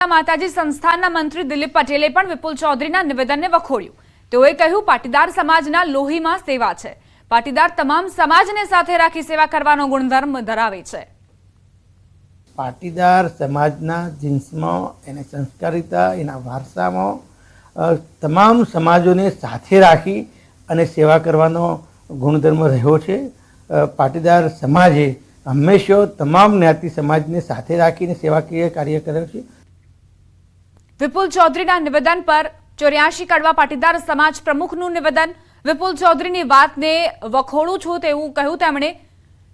માતાજી સંસ્થાનના મંત્રી દિલીપ પટેલે પણ વિપુલ ચૌધરીના નિવેદનને વખોડ્યું। તેઓએ કહ્યું, પાટીદાર સમાજના લોહીમાં સેવા છે। પાટીદાર તમામ સમાજને સાથે રાખી સેવા કરવાનો ગુણધર્મ ધરાવે છે। પાટીદાર સમાજના જીન્સમાં એની સંસ્કારિતા, એના વારસામાં તમામ સમાજોને સાથે રાખી અને સેવા કરવાનો ગુણધર્મ રહ્યો છે। પાટીદાર સમાજે હંમેશા તમામ જ્ઞાતિ સમાજને સાથે રાખીને સેવાકીય કાર્ય કર્યો છે। વિપુલ ચૌધરીના નિવેદન પર 84 કડવા પાટીદાર સમાજ પ્રમુખનું નિવેદન। વિપુલ ચૌધરીની વાતને વખોડું છું તેવું કહ્યું તેમણે।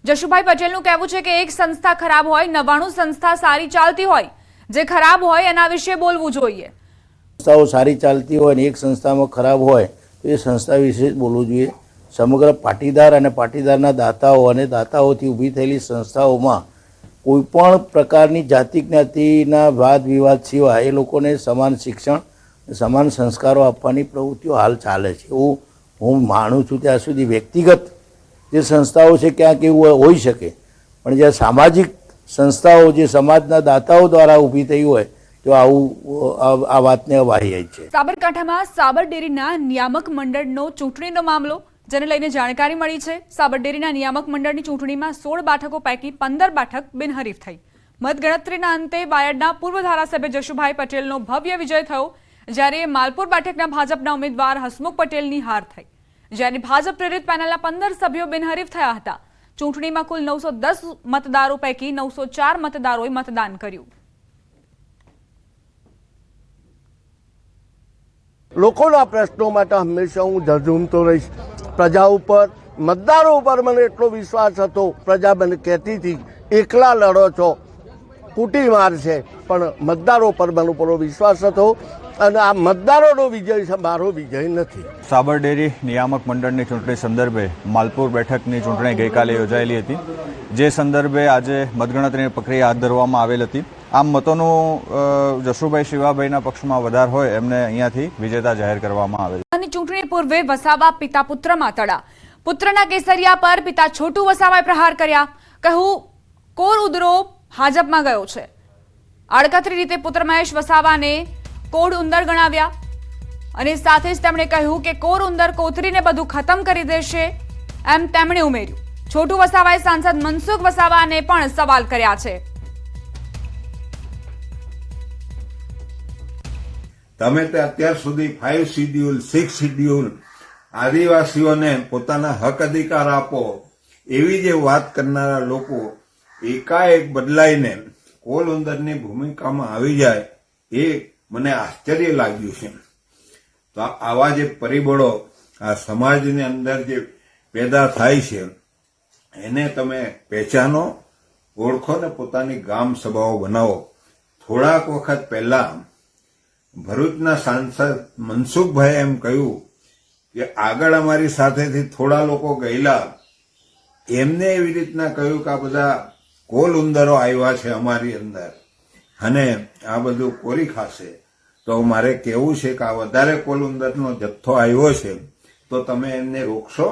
જશુભાઈ પટેલનું કહેવું છે કે એક સંસ્થા ખરાબ હોય, 99 સંસ્થા સારી ચાલતી હોય, જે ખરાબ હોય એના વિશે બોલવું જોઈએ। સંસ્થાઓ સારી ચાલતી હોય અને એક સંસ્થામાં ખરાબ હોય તો એ સંસ્થા વિશે જ બોલવું જોઈએ। સમગ્ર પાટીદાર અને પાટીદારના દાતાઓ અને દાતાઓથી ઊભી થયેલી સંસ્થાઓમાં કોઈપણ પ્રકારની જાતિ જ્ઞાતિના વાદ વિવાદ સિવાય એ લોકોને સમાન શિક્ષણ, સમાન સંસ્કારો આપવાની પ્રવૃત્તિઓ હાલ ચાલે છે એવું હું માનું છું। ત્યાં સુધી વ્યક્તિગત જે સંસ્થાઓ છે ક્યાંક એવું હોઈ શકે, પણ જ્યાં સામાજિક સંસ્થાઓ જે સમાજના દાતાઓ દ્વારા ઊભી થઈ હોય તો આવું આ વાતને વાહી છે। સાબરકાંઠામાં સાબર ડેરીના નિયામક મંડળનો ચૂંટણીનો મામલો, જેને લઈને જાણકારી મળી છે। સાબર ડેરીના નિયામક મંડળની ચૂંટણીમાં 16 બેઠકો પૈકી 15 બેઠક બિનહરીફ થઈ। મતગણતરીના અંતે બાયડના પૂર્વ ધારાસભ્ય જશુભાઈ પટેલનો ભવ્ય વિજય થયો, જ્યારે માલપુર બેઠકના ભાજપના ઉમેદવાર હસમુખ પટેલની હાર થઈ, જ્યારે ભાજપ પ્રેરિત પેનલના 15 સભ્યો બિનહરીફ થયા હતા। ચૂંટણીમાં કુલ 910 મતદારો પૈકી 904 મતદારોએ મતદાન કર્યું। લોકોના પ્રશ્નો માટે હંમેશા હું ઝઝૂમતો રહીશ। પ્રજા ઉપર, મતદારો ઉપર મને એટલો વિશ્વાસ હતો। પ્રજા મને કહેતી હતી એકલા લડો છો, કૂટી માર છે, પણ મતદારો પર મને પૂરો વિશ્વાસ હતો અને આ મતદારોનો વિજય છે, મારો વિજય નથી। સાબર ડેરી નિયામક મંડળની ચૂંટણી સંદર્ભે માલપુર બેઠકની ચૂંટણી ગઈકાલે યોજાયેલી હતી, જે સંદર્ભે આજે મતગણતરીની પ્રક્રિયા હાથ ધરવામાં આવેલ હતી। આમ મતોનું જશુભાઈ શિવાભાઈના પક્ષમાં વધાર હોય એમને અહીંયાથી વિજેતા જાહેર કરવામાં આવેલ। ચૂંટણી પૂર્વે વસાવા પિતા પુત્રમાં તડા। પુત્રના કેસરિયા પર પિતા છોટુ વસાવાએ પ્રહાર કર્યા। કહ્યું, કોર ઉંદરો ભાજપમાં ગયો છે। આડકતરી રીતે પુત્ર મહેશ વસાવાને કોડ ઉંદર ગણાવ્યા અને સાથે જ તેમણે કહ્યું કે કોર ઉંદર કોતરીને બધું ખતમ કરી દેશે એમ તેમણે ઉમેર્યું। છોટુ વસાવાએ સાંસદ મનસુખ વસાવાને પણ સવાલ કર્યા છે। તમે તો અત્યાર સુધી 5 શિડ્યુલ, 6 શિડ્યુલ આદિવાસીઓને પોતાના હક અધિકાર આપો એવી જે વાત કરનારા લોકો એકાએક બદલાઈને કોલ ઉંદરની ભૂમિકામાં આવી જાય એ મને આશ્ચર્ય લાગ્યું છે। તો આવા જે પરિબળો આ સમાજની અંદર જે પેદા થાય છે એને તમે પહેચાનો, ઓળખો ને પોતાની ગામ સભાઓ બનાવો। થોડાક વખત પહેલા ભરૂચના સાંસદ મનસુખભાઈ એમ કહ્યું કે આગળ અમારી સાથેથી થોડા લોકો ગયેલા, એમને એવી રીતના કહ્યું કે આ બધા કોલ ઉંદરો આવ્યા છે અમારી અંદર અને આ બધું કોરી ખાશે। તો મારે કહેવું છે કે આ વધારે કોલ ઉંદરનો જથ્થો આવ્યો છે તો તમે એમને રોકશો?